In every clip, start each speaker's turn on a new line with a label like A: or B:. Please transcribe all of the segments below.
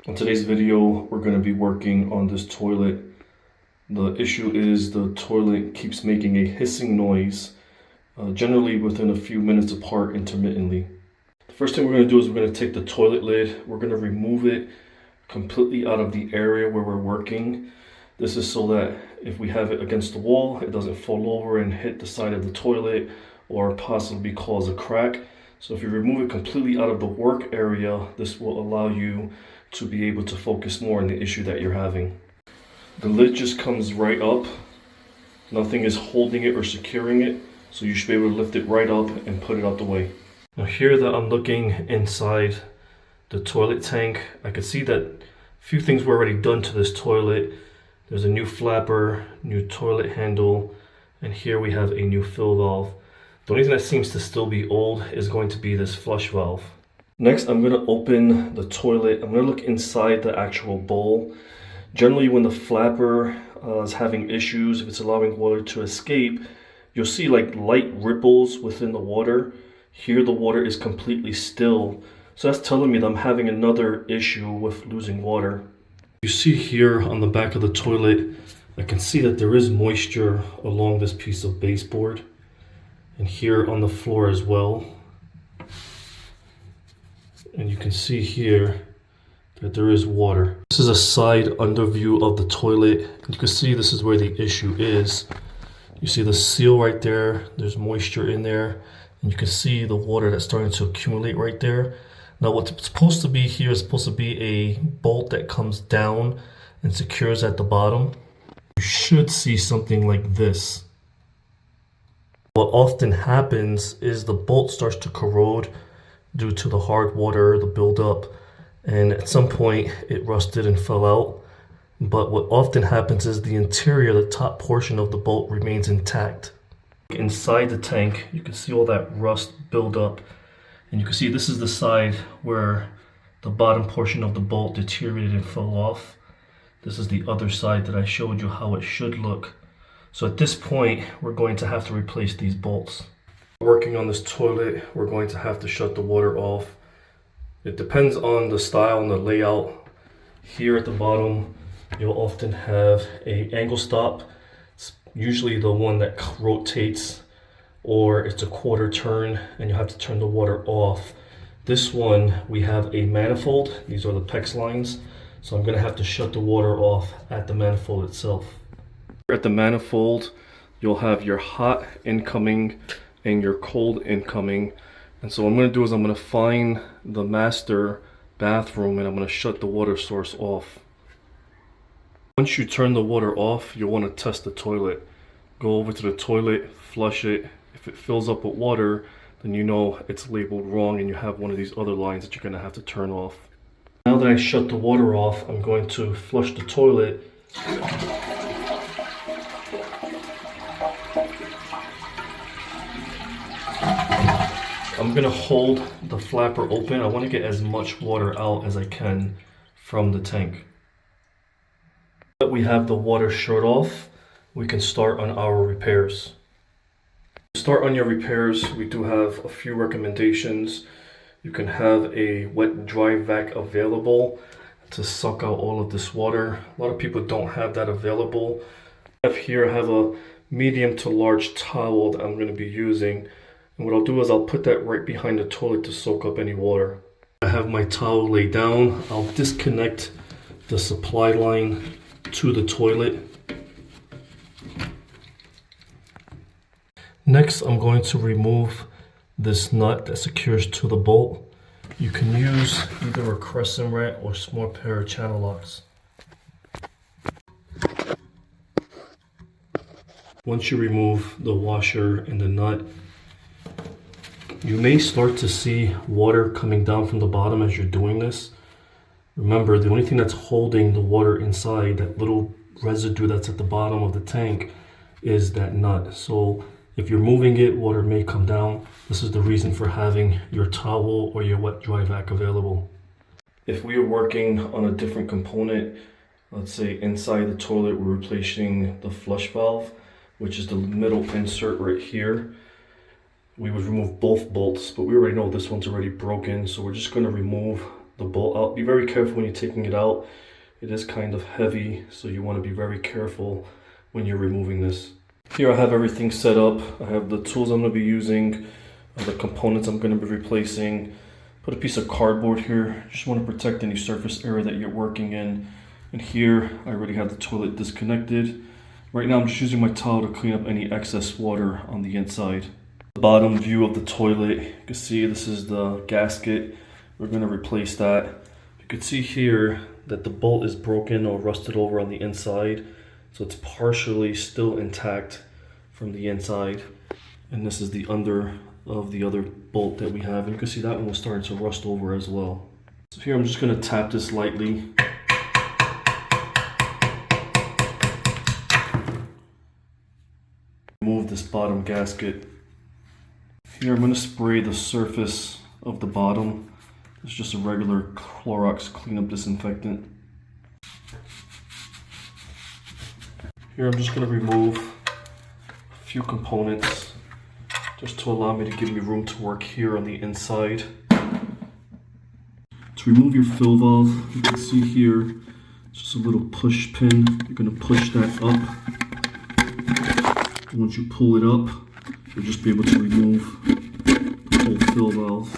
A: In today's video, we're going to be working on this toilet. The issue is the toilet keeps making a hissing noise, generally within a few minutes apart intermittently. The first thing we're going to do is we're going to take the toilet lid, we're going to remove it completely out of the area where we're working. This is so that if we have it against the wall, it doesn't fall over and hit the side of the toilet or possibly cause a crack. So if you remove it completely out of the work area, this will allow you to be able to focus more on the issue that you're having. The lid just comes right up. Nothing is holding it or securing it, so you should be able to lift it right up and put it out the way. Now here that I'm looking inside the toilet tank, I can see that a few things were already done to this toilet. There's a new flapper, new toilet handle, and here we have a new fill valve. The only thing that seems to still be old is going to be this flush valve. Next, I'm going to open the toilet. I'm going to look inside the actual bowl. Generally, when the flapper is having issues, if it's allowing water to escape, you'll see like light ripples within the water. Here, the water is completely still. So that's telling me that I'm having another issue with losing water. You see here on the back of the toilet, I can see that there is moisture along this piece of baseboard. And here on the floor as well. And you can see here that there is water. This is a side under view of the toilet. You can see this is where the issue is. You see the seal right there. There's moisture in there. And you can see the water that's starting to accumulate right there. Now what's supposed to be here is supposed to be a bolt that comes down and secures at the bottom. You should see something like this. What often happens is the bolt starts to corrode due to the hard water, the buildup, and at some point it rusted and fell out. But what often happens is the interior, the top portion of the bolt remains intact. Inside the tank, you can see all that rust build up, and you can see this is the side where the bottom portion of the bolt deteriorated and fell off. This is the other side that I showed you how it should look. So at this point, we're going to have to replace these bolts. Working on this toilet, we're going to have to shut the water off. It depends on the style and the layout. Here at the bottom, you'll often have an angle stop. It's usually the one that rotates, or it's a quarter turn and you have to turn the water off. This one, we have a manifold. These are the PEX lines. So I'm gonna have to shut the water off at the manifold itself. At the manifold, you'll have your hot incoming and your cold incoming. And so what I'm going to do is I'm going to find the master bathroom and I'm going to shut the water source off. Once you turn the water off, you'll want to test the toilet. Go over to the toilet, flush it. If it fills up with water, then you know it's labeled wrong and you have one of these other lines that you're going to have to turn off. Now that I shut the water off, I'm going to flush the toilet. I'm going to hold the flapper open. I want to get as much water out as I can from the tank. Now that we have the water shut off, we can start on our repairs. To start on your repairs, we do have a few recommendations. You can have a wet dry vac available to suck out all of this water. A lot of people don't have that available. I have a medium to large towel that I'm going to be using. And what I'll do is I'll put that right behind the toilet to soak up any water. I have my towel laid down. I'll disconnect the supply line to the toilet. Next, I'm going to remove this nut that secures to the bolt. You can use either a crescent wrench or a small pair of channel locks. Once you remove the washer and the nut, you may start to see water coming down from the bottom as you're doing this. Remember, the only thing that's holding the water inside, that little residue that's at the bottom of the tank, is that nut. So if you're moving it, water may come down. This is the reason for having your towel or your wet dry vac available. If we are working on a different component, let's say inside the toilet, we're replacing the flush valve, which is the middle insert right here. We would remove both bolts, but we already know this one's already broken, so we're just going to remove the the bolt out. Be very careful when you're taking it out. It is kind of heavy, so you want to be very careful when you're removing this. Here I have everything set up. I have the tools I'm going to be using, the components I'm going to be replacing. Put a piece of cardboard here. Just want to protect any surface area that you're working in. And here I already have the toilet disconnected. Right now I'm just using my towel to clean up any excess water on the inside. The bottom view of the toilet, you can see this is the gasket. We're going to replace that. You can see here that the bolt is broken or rusted over on the inside. So it's partially still intact from the inside. And this is the under of the other bolt that we have. And you can see that one was starting to rust over as well. So here I'm just going to tap this lightly. Remove this bottom gasket. Here I'm going to spray the surface of the bottom. It's just a regular Clorox cleanup disinfectant. Here I'm just going to remove a few components just to allow me to give me room to work here on the inside. To remove your fill valve, you can see here, it's just a little push pin. You're going to push that up. And once you pull it up, you'll just be able to remove the whole fill valve.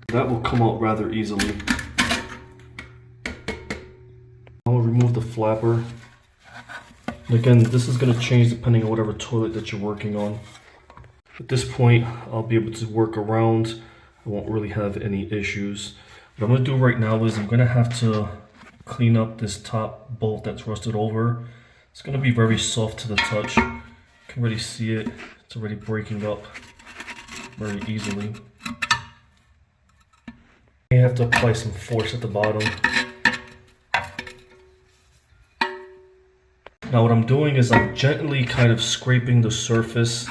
A: That will come out rather easily. I'll remove the flapper. And again, this is going to change depending on whatever toilet that you're working on. At this point, I'll be able to work around. I won't really have any issues. What I'm going to do right now is I'm going to have to clean up this top bolt that's rusted over. It's going to be very soft to the touch. You can already see it. It's already breaking up very easily. You have to apply some force at the bottom. Now what I'm doing is I'm gently kind of scraping the surface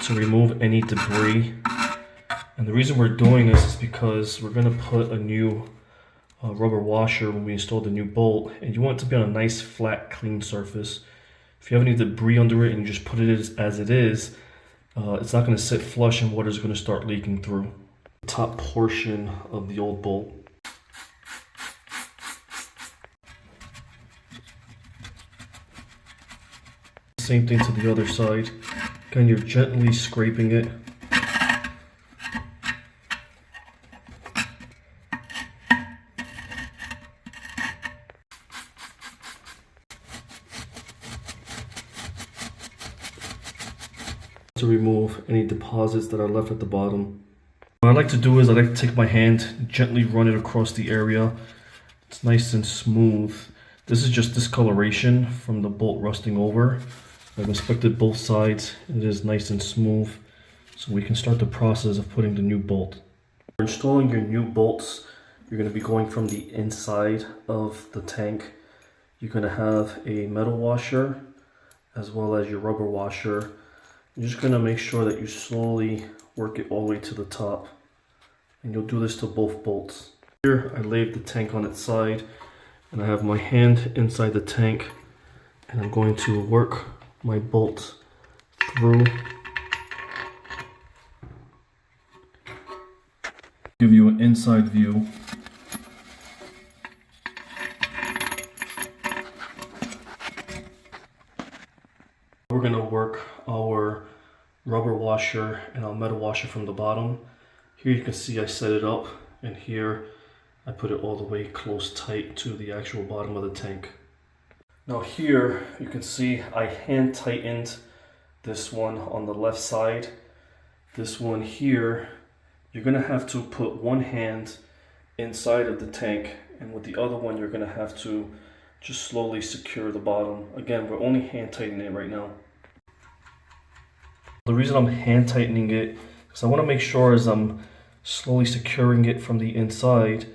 A: to remove any debris. And the reason we're doing this is because we're going to put a new rubber washer when we install the new bolt, and you want it to be on a nice flat clean surface. If you have any debris under it and you just put it as it is, it's not going to sit flush and water is going to start leaking through the top portion of the old bolt. Same thing to the other side. Again, you're gently scraping it. To remove any deposits that are left at the bottom. What I like to do is I like to take my hand, gently run it across the area. It's nice and smooth. This is just discoloration from the bolt rusting over. I've inspected both sides. It is nice and smooth. So we can start the process of putting the new bolt. For installing your new bolts, you're going to be going from the inside of the tank. You're going to have a metal washer as well as your rubber washer. You're just going to make sure that you slowly work it all the way to the top. And you'll do this to both bolts. Here I laid the tank on its side and I have my hand inside the tank and I'm going to work my bolt through. Give you an inside view. We're going to work our rubber washer and our metal washer from the bottom. Here you can see I set it up, and here I put it all the way close tight to the actual bottom of the tank. Now here you can see I hand tightened this one on the left side. This one here, you're going to have to put one hand inside of the tank, and with the other one you're going to have to just slowly secure the bottom. Again, we're only hand tightening it right now. The reason I'm hand tightening it is I want to make sure as I'm slowly securing it from the inside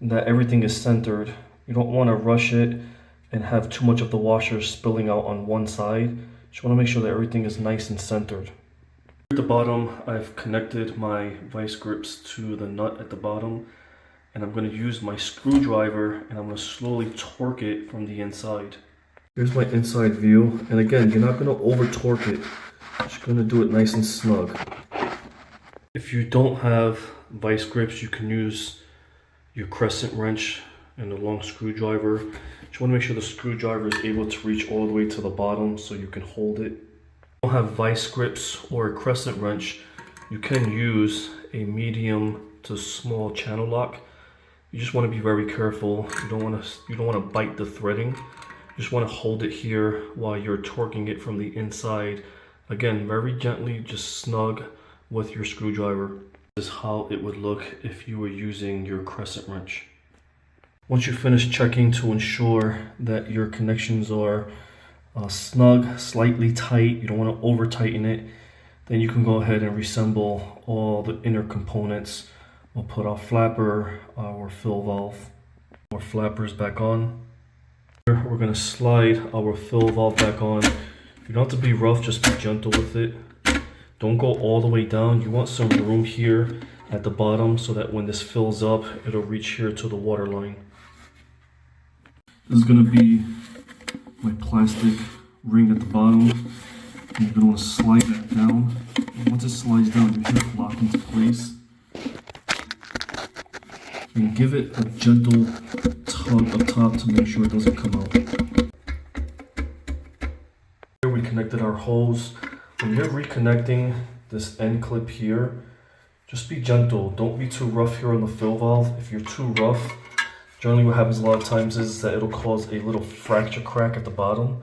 A: that everything is centered. You don't want to rush it and have too much of the washer spilling out on one side. You just want to make sure that everything is nice and centered. At the bottom, I've connected my vice grips to the nut at the bottom, and I'm going to use my screwdriver and I'm going to slowly torque it from the inside. Here's my inside view, and again, you're not going to over torque it. You're just going to do it nice and snug. If you don't have vice grips, you can use your crescent wrench and a long screwdriver. You want to make sure the screwdriver is able to reach all the way to the bottom so you can hold it. If you don't have vice grips or a crescent wrench, you can use a medium to small channel lock. You just want to be very careful. You don't want to bite the threading. You just want to hold it here while you're torquing it from the inside. Again, very gently, just snug with your screwdriver. This is how it would look if you were using your crescent wrench. Once you finish checking to ensure that your connections are snug, slightly tight, you don't want to over tighten it, then you can go ahead and reassemble all the inner components. We'll put our flapper, our fill valve, our flappers back on. Here we're going to slide our fill valve back on. You don't have to be rough, just be gentle with it. Don't go all the way down. You want some room here at the bottom so that when this fills up, it'll reach here to the water line. This is going to be my plastic ring at the bottom. And you're going to want to slide that down. And once it slides down, you hear it lock into place. And give it a gentle tug up top to make sure it doesn't come out. Here we connected our hose. When you're reconnecting this end clip here, just be gentle. Don't be too rough here on the fill valve. If you're too rough, generally what happens a lot of times is that it'll cause a little fracture crack at the bottom,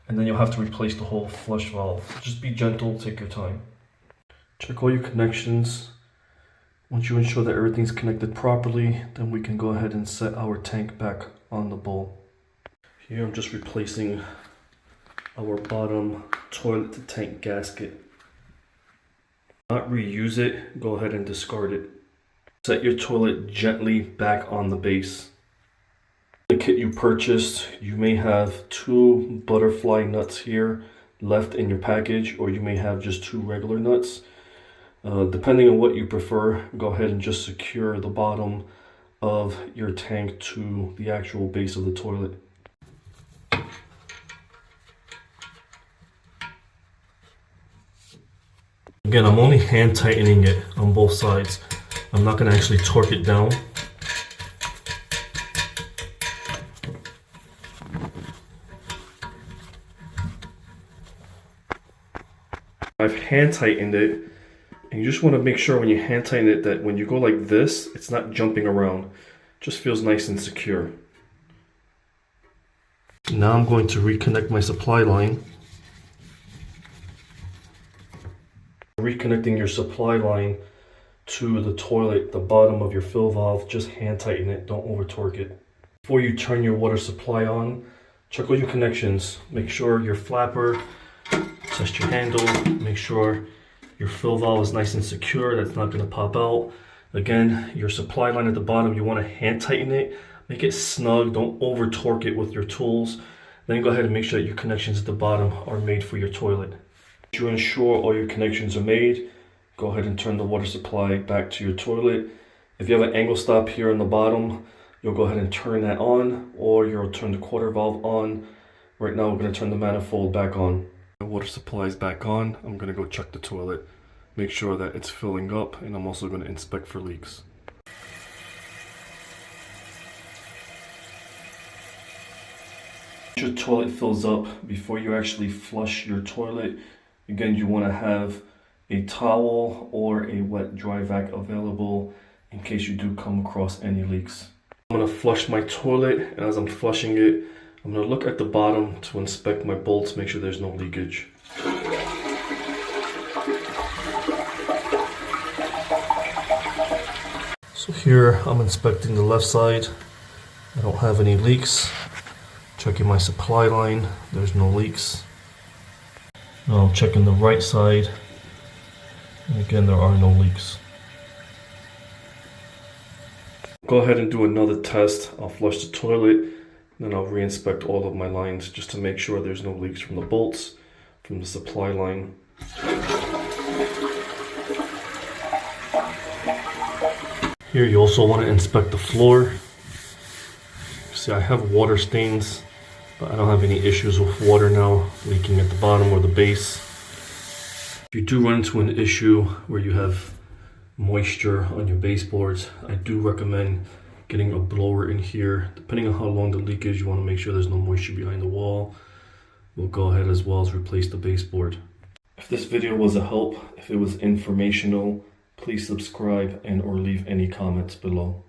A: and then you'll have to replace the whole flush valve. Just be gentle, take your time. Check all your connections. Once you ensure that everything's connected properly, then we can go ahead and set our tank back on the bowl. Here I'm just replacing our bottom toilet to tank gasket. Not reuse it, go ahead and discard it. Set your toilet gently back on the base. The kit you purchased, you may have 2 butterfly nuts here left in your package, or you may have just 2 regular nuts. Depending on what you prefer, go ahead and just secure the bottom of your tank to the actual base of the toilet. Again, I'm only hand tightening it on both sides. I'm not going to actually torque it down. I've hand tightened it, and you just want to make sure when you hand tighten it that when you go like this, it's not jumping around. It just feels nice and secure. Now I'm going to reconnect my supply line. Reconnecting your supply line to the toilet, the bottom of your fill valve, just hand tighten it, don't over torque it. Before you turn your water supply on, check all your connections. Make sure your flapper, test your handle, make sure your fill valve is nice and secure, that's not going to pop out. Again, your supply line at the bottom, you want to hand tighten it, make it snug, don't over torque it with your tools. Then go ahead and make sure that your connections at the bottom are made for your toilet. To ensure all your connections are made, go ahead and turn the water supply back to your toilet. If you have an angle stop here on the bottom, you'll go ahead and turn that on, or you'll turn the quarter valve on. Right now we're going to turn the manifold back on. The water supply is back on. I'm going to go check the toilet, make sure that it's filling up, and I'm also going to inspect for leaks. Your toilet fills up, before you actually flush your toilet, again, you want to have a towel or a wet dry vac available in case you do come across any leaks. I'm going to flush my toilet, and as I'm flushing it, I'm going to look at the bottom to inspect my bolts, make sure there's no leakage. So here I'm inspecting the left side. I don't have any leaks. Checking my supply line, there's no leaks. Now I'm checking the right side, and again there are no leaks. Go ahead and do another test. I'll flush the toilet, then I'll re-inspect all of my lines just to make sure there's no leaks from the bolts, from the supply line. Here you also want to inspect the floor. See, I have water stains, but I don't have any issues with water now leaking at the bottom or the base. If you do run into an issue where you have moisture on your baseboards, I do recommend getting a blower in here. Depending on how long the leak is, you want to make sure there's no moisture behind the wall. We'll go ahead as well as replace the baseboard. If this video was a help, if it was informational, please subscribe and or leave any comments below.